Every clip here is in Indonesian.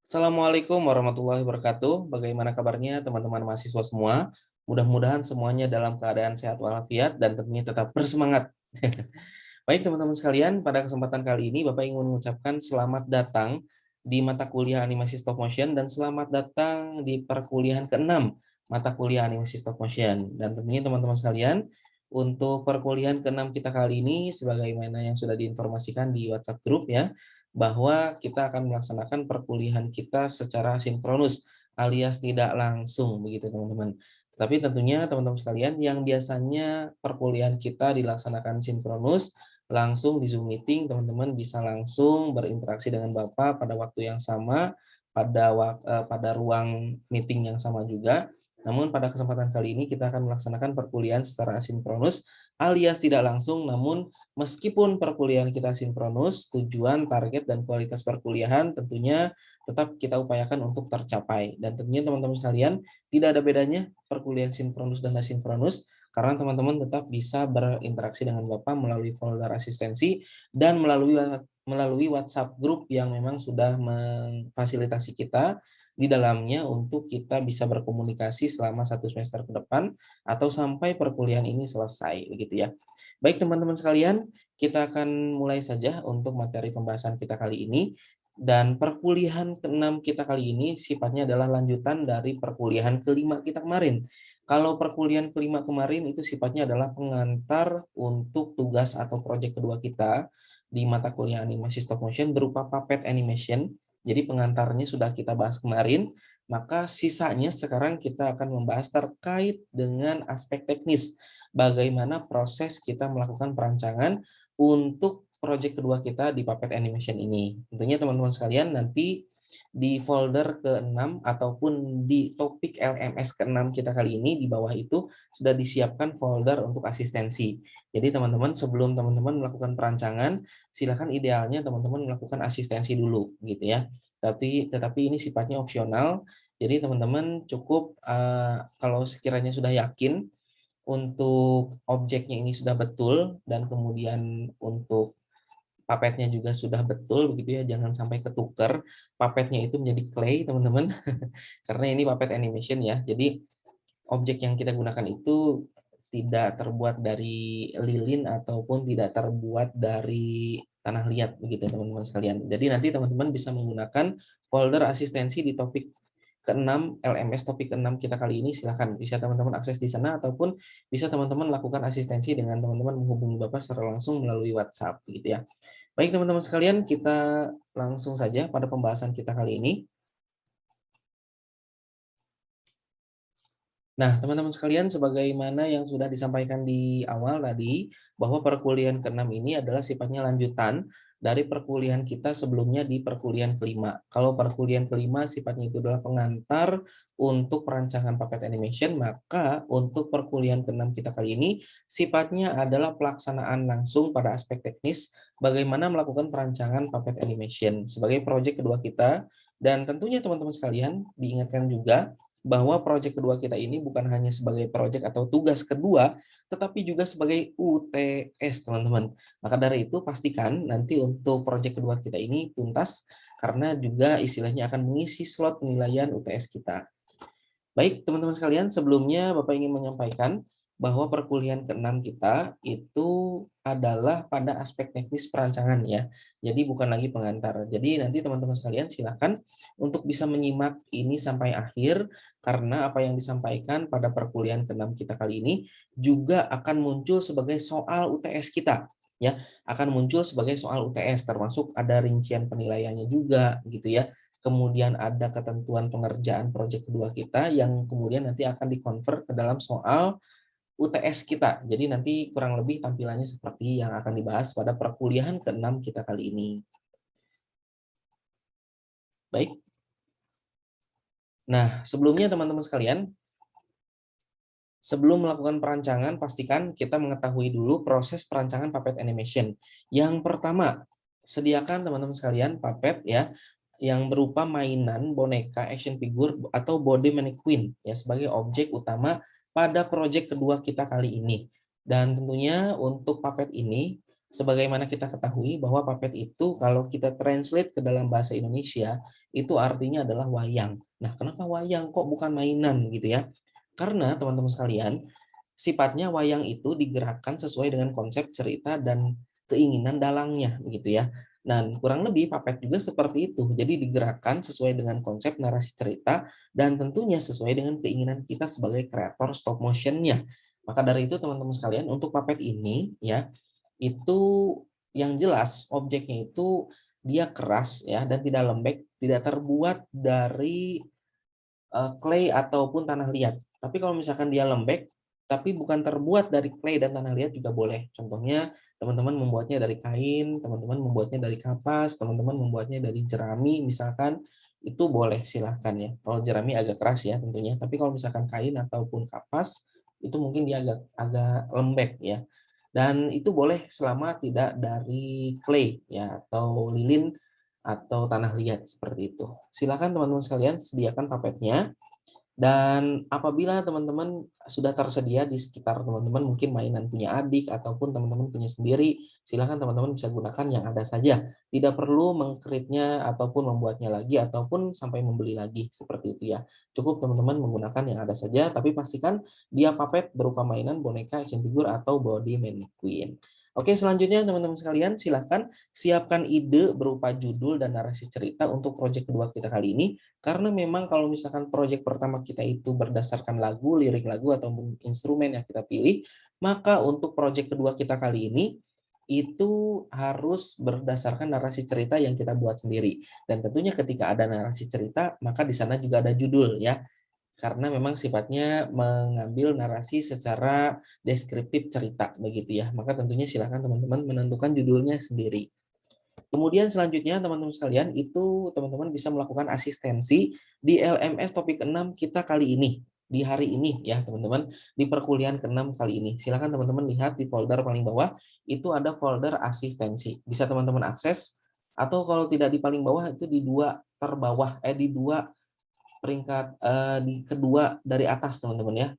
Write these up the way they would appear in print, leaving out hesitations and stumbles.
Assalamualaikum warahmatullahi wabarakatuh. Bagaimana kabarnya teman-teman mahasiswa semua? Mudah-mudahan semuanya dalam keadaan sehat walafiat dan tentunya tetap bersemangat. Baik teman-teman sekalian, pada kesempatan kali ini Bapak ingin mengucapkan selamat datang di mata kuliah animasi stop motion dan selamat datang di perkuliahan ke-6 mata kuliah animasi stop motion. Dan tentunya teman-teman sekalian, untuk perkuliahan ke-6 kita kali ini sebagaimana yang sudah diinformasikan di WhatsApp grup ya, bahwa kita akan melaksanakan perkuliahan kita secara sinkronus alias tidak langsung begitu teman-teman. Tapi tentunya teman-teman sekalian yang biasanya perkuliahan kita dilaksanakan sinkronus langsung di Zoom meeting, teman-teman bisa langsung berinteraksi dengan Bapak pada waktu yang sama, pada ruang meeting yang sama juga. Namun pada kesempatan kali ini kita akan melaksanakan perkuliahan secara asinkronus alias tidak langsung, namun meskipun perkuliahan kita sinkronus, tujuan, target, dan kualitas perkuliahan tentunya tetap kita upayakan untuk tercapai. Dan tentunya teman-teman sekalian, tidak ada bedanya perkuliahan sinkronus dan asinkronus, karena teman-teman tetap bisa berinteraksi dengan Bapak melalui folder asistensi dan melalui WhatsApp group yang memang sudah memfasilitasi kita di dalamnya untuk kita bisa berkomunikasi selama 1 semester ke depan atau sampai perkuliahan ini selesai begitu ya. Baik teman-teman sekalian, kita akan mulai saja untuk materi pembahasan kita kali ini. Dan perkuliahan ke-6 kita kali ini sifatnya adalah lanjutan dari perkuliahan ke-5 kita kemarin. Kalau perkuliahan ke-5 kemarin itu sifatnya adalah pengantar untuk tugas atau proyek kedua kita di mata kuliah animasi stop motion berupa puppet animation. Jadi pengantarnya sudah kita bahas kemarin, maka sisanya sekarang kita akan membahas terkait dengan aspek teknis. Bagaimana proses kita melakukan perancangan untuk proyek kedua kita di puppet animation ini. Tentunya teman-teman sekalian nanti di folder ke-6 ataupun di topik LMS ke-6 kita kali ini di bawah itu sudah disiapkan folder untuk asistensi. Jadi teman-teman sebelum teman-teman melakukan perancangan, silakan idealnya teman-teman melakukan asistensi dulu gitu ya. Tetapi ini sifatnya opsional. Jadi teman-teman cukup kalau sekiranya sudah yakin untuk objeknya ini sudah betul dan kemudian untuk papetnya juga sudah betul begitu ya, jangan sampai ketuker papetnya itu menjadi clay teman-teman. Karena ini puppet animation ya, jadi objek yang kita gunakan itu tidak terbuat dari lilin ataupun tidak terbuat dari tanah liat begitu teman-teman sekalian. Jadi nanti teman-teman bisa menggunakan folder asistensi di topik ke-6 LMS topik ke-6 kita kali ini, silahkan bisa teman-teman akses di sana ataupun bisa teman-teman lakukan asistensi dengan teman-teman menghubungi Bapak secara langsung melalui WhatsApp gitu ya. Baik teman-teman sekalian, kita langsung saja pada pembahasan kita kali ini. Nah, teman-teman sekalian, sebagaimana yang sudah disampaikan di awal tadi, bahwa perkuliahan ke-6 ini adalah sifatnya lanjutan dari perkuliahan kita sebelumnya di perkuliahan ke-5. Kalau perkuliahan ke-5 sifatnya itu adalah pengantar untuk perancangan puppet animation, maka untuk perkuliahan ke-6 kita kali ini sifatnya adalah pelaksanaan langsung pada aspek teknis bagaimana melakukan perancangan puppet animation sebagai proyek kedua kita. Dan tentunya teman-teman sekalian diingatkan juga bahwa proyek kedua kita ini bukan hanya sebagai proyek atau tugas kedua, tetapi juga sebagai UTS, teman-teman. Maka dari itu, pastikan nanti untuk proyek kedua kita ini tuntas, karena juga istilahnya akan mengisi slot penilaian UTS kita. Baik, teman-teman sekalian, sebelumnya Bapak ingin menyampaikan bahwa perkuliahan ke-6 kita itu adalah pada aspek teknis perancangan ya. Jadi bukan lagi pengantar. Jadi nanti teman-teman sekalian silakan untuk bisa menyimak ini sampai akhir karena apa yang disampaikan pada perkuliahan ke-6 kita kali ini juga akan muncul sebagai soal UTS kita ya. Akan muncul sebagai soal UTS termasuk ada rincian penilaiannya juga gitu ya. Kemudian ada ketentuan pengerjaan proyek kedua kita yang kemudian nanti akan dikonvert ke dalam soal UTS kita. Jadi nanti kurang lebih tampilannya seperti yang akan dibahas pada perkuliahan ke-6 kita kali ini. Baik. Nah, sebelumnya teman-teman sekalian, sebelum melakukan perancangan, pastikan kita mengetahui dulu proses perancangan puppet animation. Yang pertama, sediakan teman-teman sekalian puppet ya, yang berupa mainan boneka action figure atau body mannequin ya sebagai objek utama pada proyek kedua kita kali ini. Dan tentunya untuk puppet ini Sebagaimana kita ketahui bahwa puppet itu kalau kita translate ke dalam bahasa Indonesia, itu artinya adalah wayang. Nah, kenapa wayang kok bukan mainan gitu ya? Karena teman-teman sekalian, sifatnya wayang itu digerakkan sesuai dengan konsep cerita dan keinginan dalangnya begitu ya. Nah, kurang lebih puppet juga seperti itu. Jadi digerakkan sesuai dengan konsep narasi cerita dan tentunya sesuai dengan keinginan kita sebagai kreator stop motion-nya. Maka dari itu teman-teman sekalian, untuk puppet ini ya, itu yang jelas objeknya itu dia keras ya dan tidak lembek, tidak terbuat dari clay ataupun tanah liat. Tapi kalau misalkan dia lembek, tapi bukan terbuat dari clay dan tanah liat juga boleh. Contohnya, teman-teman membuatnya dari kain, teman-teman membuatnya dari kapas, teman-teman membuatnya dari jerami, misalkan, itu boleh, silahkan ya. Kalau jerami agak keras ya tentunya, tapi kalau misalkan kain ataupun kapas, itu mungkin dia agak agak lembek ya. Dan itu boleh selama tidak dari clay ya atau lilin atau tanah liat seperti itu. Silakan teman-teman sekalian sediakan puppetnya. Dan apabila teman-teman sudah tersedia di sekitar teman-teman, mungkin mainan punya adik ataupun teman-teman punya sendiri, silakan teman-teman bisa gunakan yang ada saja. Tidak perlu mengcreate-nya ataupun membuatnya lagi ataupun sampai membeli lagi seperti itu ya. Cukup teman-teman menggunakan yang ada saja, tapi pastikan dia puppet berupa mainan, boneka, action figure atau body mannequin. Oke, selanjutnya teman-teman sekalian silahkan siapkan ide berupa judul dan narasi cerita untuk proyek kedua kita kali ini. Karena memang kalau misalkan proyek pertama kita itu berdasarkan lagu, lirik lagu, atau instrumen yang kita pilih, maka untuk proyek kedua kita kali ini, itu harus berdasarkan narasi cerita yang kita buat sendiri. Dan tentunya ketika ada narasi cerita, maka di sana juga ada judul ya. Karena memang sifatnya mengambil narasi secara deskriptif cerita begitu ya. Maka tentunya silakan teman-teman menentukan judulnya sendiri. Kemudian selanjutnya teman-teman sekalian, itu teman-teman bisa melakukan asistensi di LMS topik 6 kita kali ini, di hari ini ya teman-teman, di perkuliahan ke-6 kali ini. Silakan teman-teman lihat di folder paling bawah, itu ada folder asistensi. Bisa teman-teman akses, atau kalau tidak di paling bawah, itu di dua terbawah, di dua peringkat di kedua dari atas teman-teman ya.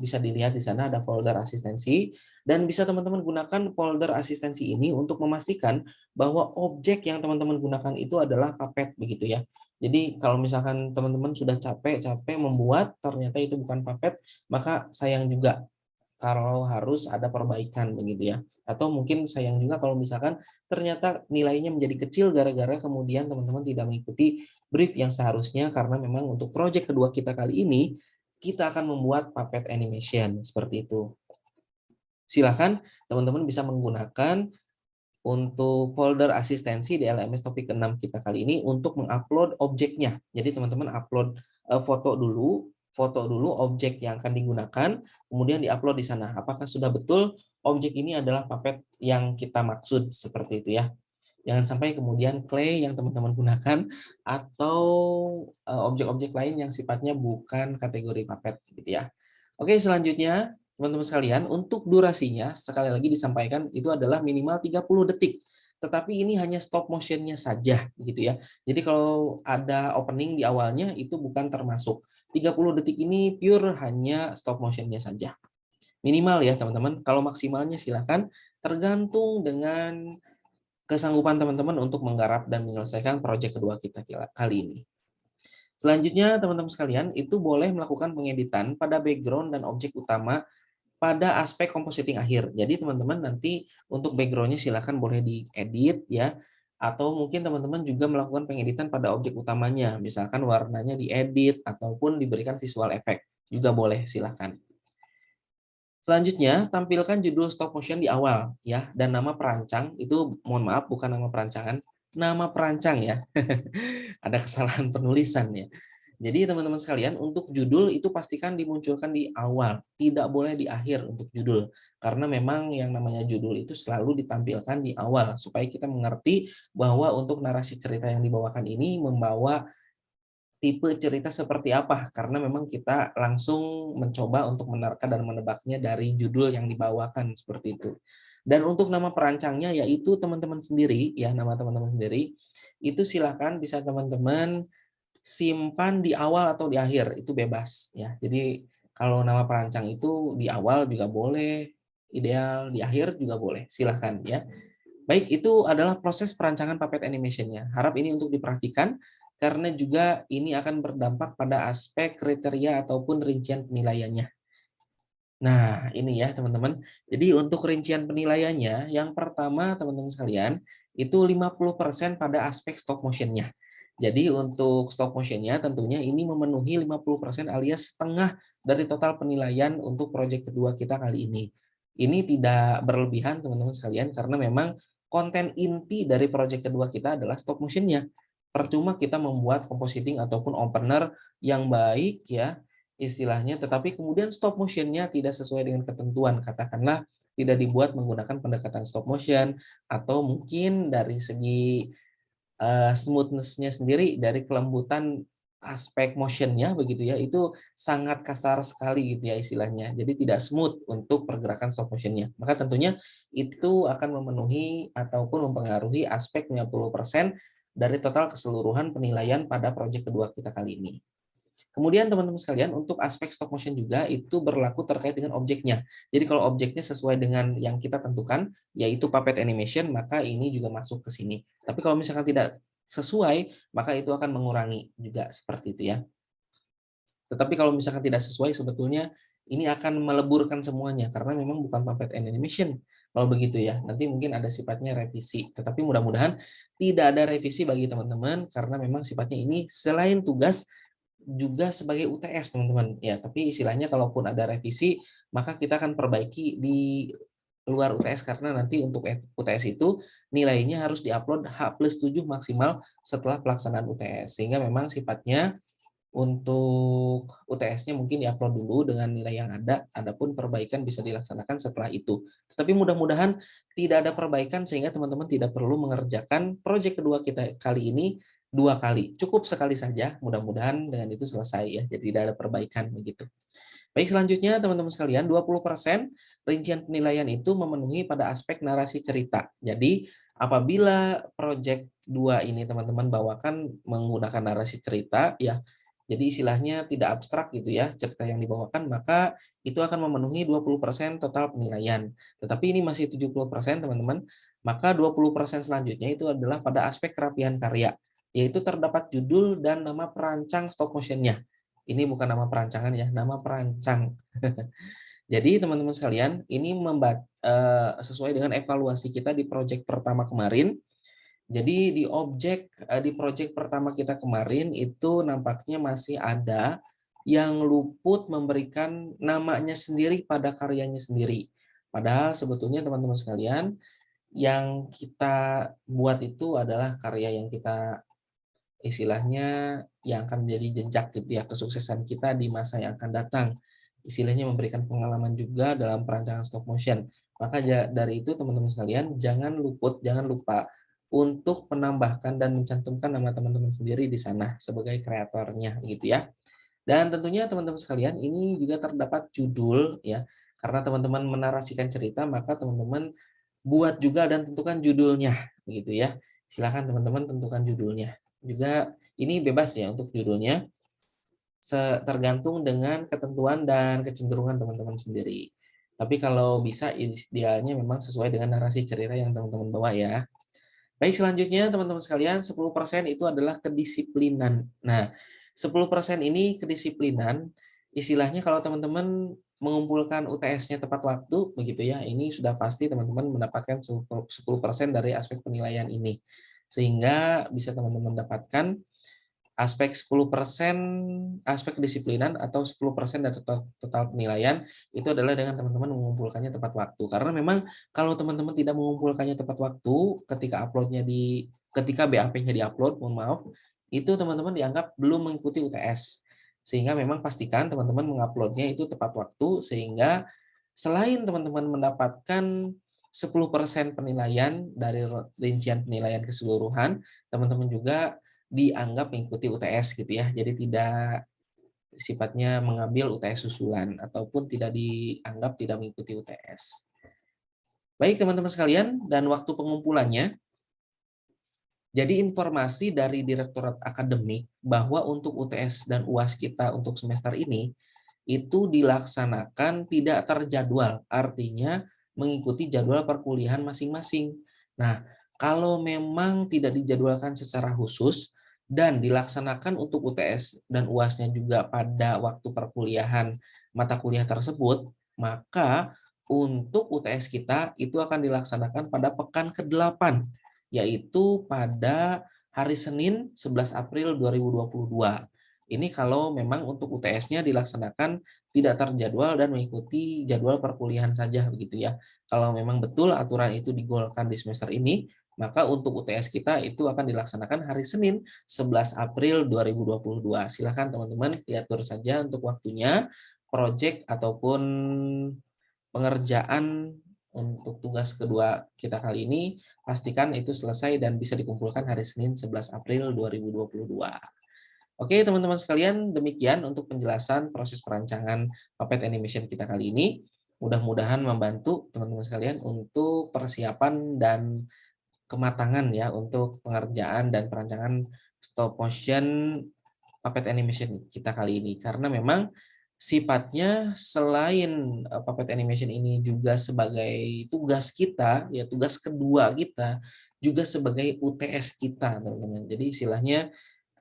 Bisa dilihat di sana ada folder asistensi dan bisa teman-teman gunakan folder asistensi ini untuk memastikan bahwa objek yang teman-teman gunakan itu adalah puppet begitu ya. Jadi kalau misalkan teman-teman sudah capek-capek membuat ternyata itu bukan puppet, maka sayang juga kalau harus ada perbaikan begitu ya. Atau mungkin sayang juga kalau misalkan ternyata nilainya menjadi kecil gara-gara kemudian teman-teman tidak mengikuti brief yang seharusnya, karena memang untuk proyek kedua kita kali ini kita akan membuat puppet animation seperti itu. Silakan teman-teman bisa menggunakan untuk folder asistensi di LMS topik ke-6 kita kali ini untuk mengupload objeknya. Jadi teman-teman upload foto dulu objek yang akan digunakan, kemudian diupload di sana. Apakah sudah betul objek ini adalah puppet yang kita maksud seperti itu ya. Jangan sampai kemudian clay yang teman-teman gunakan atau objek-objek lain yang sifatnya bukan kategori puppet gitu ya. Oke, selanjutnya teman-teman sekalian, untuk durasinya sekali lagi disampaikan itu adalah minimal 30 detik. Tetapi ini hanya stop motion-nya saja gitu ya. Jadi kalau ada opening di awalnya itu bukan termasuk. 30 detik ini pure hanya stop motion-nya saja. Minimal ya teman-teman. Kalau maksimalnya silakan tergantung dengan kesanggupan teman-teman untuk menggarap dan menyelesaikan proyek kedua kita kali ini. Selanjutnya teman-teman sekalian itu boleh melakukan pengeditan pada background dan objek utama pada aspek compositing akhir. Jadi teman-teman nanti untuk background-nya silakan boleh diedit ya, atau mungkin teman-teman juga melakukan pengeditan pada objek utamanya, misalkan warnanya diedit ataupun diberikan visual effect juga boleh, silakan. Selanjutnya, tampilkan judul stop motion di awal ya, dan nama perancang itu mohon maaf bukan nama perancangan, nama perancang ya. Ada kesalahan penulisan ya. Jadi teman-teman sekalian, untuk judul itu pastikan dimunculkan di awal, tidak boleh di akhir untuk judul. Karena memang yang namanya judul itu selalu ditampilkan di awal supaya kita mengerti bahwa untuk narasi cerita yang dibawakan ini membawa tipe cerita seperti apa, karena memang kita langsung mencoba untuk menerka dan menebaknya dari judul yang dibawakan seperti itu. Dan untuk nama perancangnya yaitu teman-teman sendiri ya, nama teman-teman sendiri itu silakan bisa teman-teman simpan di awal atau di akhir, itu bebas ya. Jadi kalau nama perancang itu di awal juga boleh, ideal di akhir juga boleh, silahkan ya. Baik, itu adalah proses perancangan puppet animation-nya. Harap ini untuk diperhatikan, karena juga ini akan berdampak pada aspek kriteria ataupun rincian penilaiannya. Nah, ini ya teman-teman. Jadi untuk rincian penilaiannya, yang pertama teman-teman sekalian, itu 50% pada aspek stop motion-nya. Jadi untuk stop motion-nya tentunya ini memenuhi 50% alias setengah dari total penilaian untuk proyek kedua kita kali ini. Ini tidak berlebihan teman-teman sekalian karena memang konten inti dari proyek kedua kita adalah stop motion-nya. Percuma kita membuat compositing ataupun opener yang baik ya, istilahnya, tetapi kemudian stop motion-nya tidak sesuai dengan ketentuan, katakanlah tidak dibuat menggunakan pendekatan stop motion, atau mungkin dari segi smoothness-nya sendiri, dari kelembutan aspek motion-nya begitu ya, itu sangat kasar sekali gitu ya istilahnya. Jadi tidak smooth untuk pergerakan stop motion-nya. Maka tentunya itu akan memenuhi ataupun mempengaruhi aspek 50% dari total keseluruhan penilaian pada proyek kedua kita kali ini. Kemudian teman-teman sekalian, untuk aspek stop motion juga itu berlaku terkait dengan objeknya. Jadi kalau objeknya sesuai dengan yang kita tentukan, yaitu puppet animation, maka ini juga masuk ke sini. Tapi kalau misalkan tidak sesuai, maka itu akan mengurangi juga seperti itu ya. Tetapi kalau misalkan tidak sesuai, sebetulnya ini akan meleburkan semuanya, karena memang bukan puppet animation. Kalau begitu ya, nanti mungkin ada sifatnya revisi. Tetapi mudah-mudahan tidak ada revisi bagi teman-teman, karena memang sifatnya ini selain tugas, juga sebagai UTS teman-teman ya, tapi istilahnya kalaupun ada revisi maka kita akan perbaiki di luar UTS, karena nanti untuk UTS itu nilainya harus diupload H+7 maksimal setelah pelaksanaan UTS, sehingga memang sifatnya untuk UTS-nya mungkin diupload dulu dengan nilai yang ada, adapun perbaikan bisa dilaksanakan setelah itu. Tetapi mudah-mudahan tidak ada perbaikan sehingga teman-teman tidak perlu mengerjakan proyek kedua kita kali ini 2 kali. Cukup sekali saja, mudah-mudahan dengan itu selesai ya. Jadi tidak ada perbaikan begitu. Baik, selanjutnya teman-teman sekalian, 20% rincian penilaian itu memenuhi pada aspek narasi cerita. Jadi apabila proyek 2 ini teman-teman bawakan menggunakan narasi cerita ya, jadi istilahnya tidak abstrak gitu ya, cerita yang dibawakan, maka itu akan memenuhi 20% total penilaian. Tetapi ini masih 70% teman-teman, maka 20% selanjutnya itu adalah pada aspek kerapihan karya, yaitu terdapat judul dan nama perancang stop motion-nya. Ini bukan nama perancangan ya, nama perancang. Jadi teman-teman sekalian, ini sesuai dengan evaluasi kita di proyek pertama kemarin. Jadi di proyek pertama kita kemarin itu nampaknya masih ada yang luput memberikan namanya sendiri pada karyanya sendiri. Padahal sebetulnya teman-teman sekalian, yang kita buat itu adalah karya yang kita istilahnya yang akan menjadi jejak gitu ya kesuksesan kita di masa yang akan datang. Istilahnya memberikan pengalaman juga dalam perancangan stop motion. Maka dari itu teman-teman sekalian jangan lupa untuk menambahkan dan mencantumkan nama teman-teman sendiri di sana sebagai kreatornya gitu ya. Dan tentunya teman-teman sekalian ini juga terdapat judul ya. Karena teman-teman menarasikan cerita, maka teman-teman buat juga dan tentukan judulnya gitu ya. Silakan teman-teman tentukan judulnya. Juga ini bebas ya untuk judulnya, tergantung dengan ketentuan dan kecenderungan teman-teman sendiri. Tapi kalau bisa idealnya memang sesuai dengan narasi cerita yang teman-teman bawa ya. Baik, selanjutnya teman-teman sekalian, 10% itu adalah kedisiplinan. Nah, 10% ini kedisiplinan, istilahnya kalau teman-teman mengumpulkan UTS-nya tepat waktu, begitu ya, ini sudah pasti teman-teman mendapatkan 10% dari aspek penilaian ini. Sehingga bisa teman-teman dapatkan aspek 10% aspek kedisiplinan atau 10% dari total penilaian itu adalah dengan teman-teman mengumpulkannya tepat waktu. Karena memang kalau teman-teman tidak mengumpulkannya tepat waktu ketika BAP-nya diupload, mohon maaf, itu teman-teman dianggap belum mengikuti UTS. Sehingga memang pastikan teman-teman menguploadnya itu tepat waktu sehingga selain teman-teman mendapatkan 10% penilaian dari rincian penilaian keseluruhan, teman-teman juga dianggap mengikuti UTS gitu ya. Jadi tidak sifatnya mengambil UTS susulan ataupun tidak dianggap tidak mengikuti UTS. Baik teman-teman sekalian, dan waktu pengumpulannya, jadi informasi dari Direktorat Akademik bahwa untuk UTS dan UAS kita untuk semester ini itu dilaksanakan tidak terjadwal. Artinya mengikuti jadwal perkuliahan masing-masing. Nah, kalau memang tidak dijadwalkan secara khusus dan dilaksanakan untuk UTS dan UAS-nya juga pada waktu perkuliahan mata kuliah tersebut, maka untuk UTS kita itu akan dilaksanakan pada pekan ke-8, yaitu pada hari Senin 11 April 2022. Ini kalau memang untuk UTS-nya dilaksanakan tidak terjadwal dan mengikuti jadwal perkuliahan saja begitu ya. Kalau memang betul aturan itu digolkan di semester ini, maka untuk UTS kita itu akan dilaksanakan hari Senin 11 April 2022. Silakan teman-teman diatur saja untuk waktunya, proyek ataupun pengerjaan untuk tugas kedua kita kali ini, pastikan itu selesai dan bisa dikumpulkan hari Senin 11 April 2022. Oke, teman-teman sekalian, demikian untuk penjelasan proses perancangan puppet animation kita kali ini. Mudah-mudahan membantu teman-teman sekalian untuk persiapan dan kematangan ya untuk pengerjaan dan perancangan stop motion puppet animation kita kali ini. Karena memang sifatnya selain puppet animation ini juga sebagai tugas kita, ya tugas kedua kita, juga sebagai UTS kita, teman-teman. Jadi istilahnya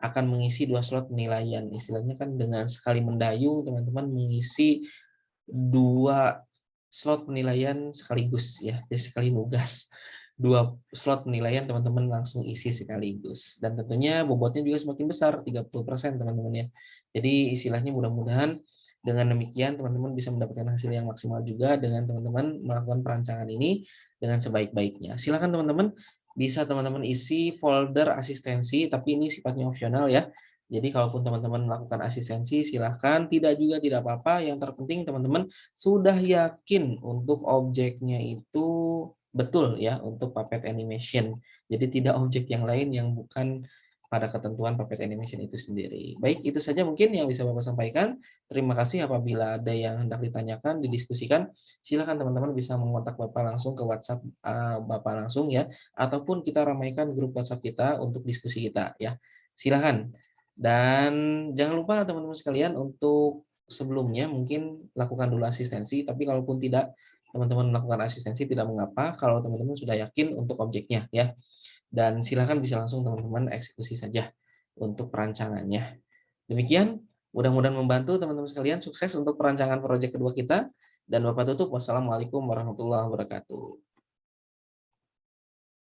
akan mengisi 2 slot penilaian. Istilahnya kan dengan sekali mendayung, teman-teman mengisi 2 slot penilaian sekaligus ya, jadi sekali nugas. 2 slot penilaian teman-teman langsung isi sekaligus. Dan tentunya bobotnya juga semakin besar, 30% teman-teman ya. Jadi istilahnya mudah-mudahan dengan demikian teman-teman bisa mendapatkan hasil yang maksimal juga dengan teman-teman melakukan perancangan ini dengan sebaik-baiknya. Silakan teman-teman bisa teman-teman isi folder asistensi, tapi ini sifatnya opsional ya. Jadi kalaupun teman-teman melakukan asistensi silahkan, tidak juga tidak apa-apa. Yang terpenting teman-teman sudah yakin untuk objeknya itu betul ya untuk puppet animation. Jadi tidak objek yang lain yang bukan pada ketentuan puppet animation itu sendiri. Baik, itu saja mungkin yang bisa Bapak sampaikan. Terima kasih apabila ada yang hendak ditanyakan, didiskusikan. Silakan teman-teman bisa mengontak Bapak langsung ke WhatsApp Bapak langsung ya, ataupun kita ramaikan grup WhatsApp kita untuk diskusi kita ya. Silakan. Dan jangan lupa teman-teman sekalian untuk sebelumnya mungkin lakukan dulu asistensi, tapi kalaupun tidak teman-teman melakukan asistensi tidak mengapa kalau teman-teman sudah yakin untuk objeknya ya. Dan silakan bisa langsung teman-teman eksekusi saja untuk perancangannya. Demikian, mudah-mudahan membantu teman-teman sekalian, sukses untuk perancangan proyek kedua kita. Dan Bapak tutup, wassalamualaikum warahmatullahi wabarakatuh.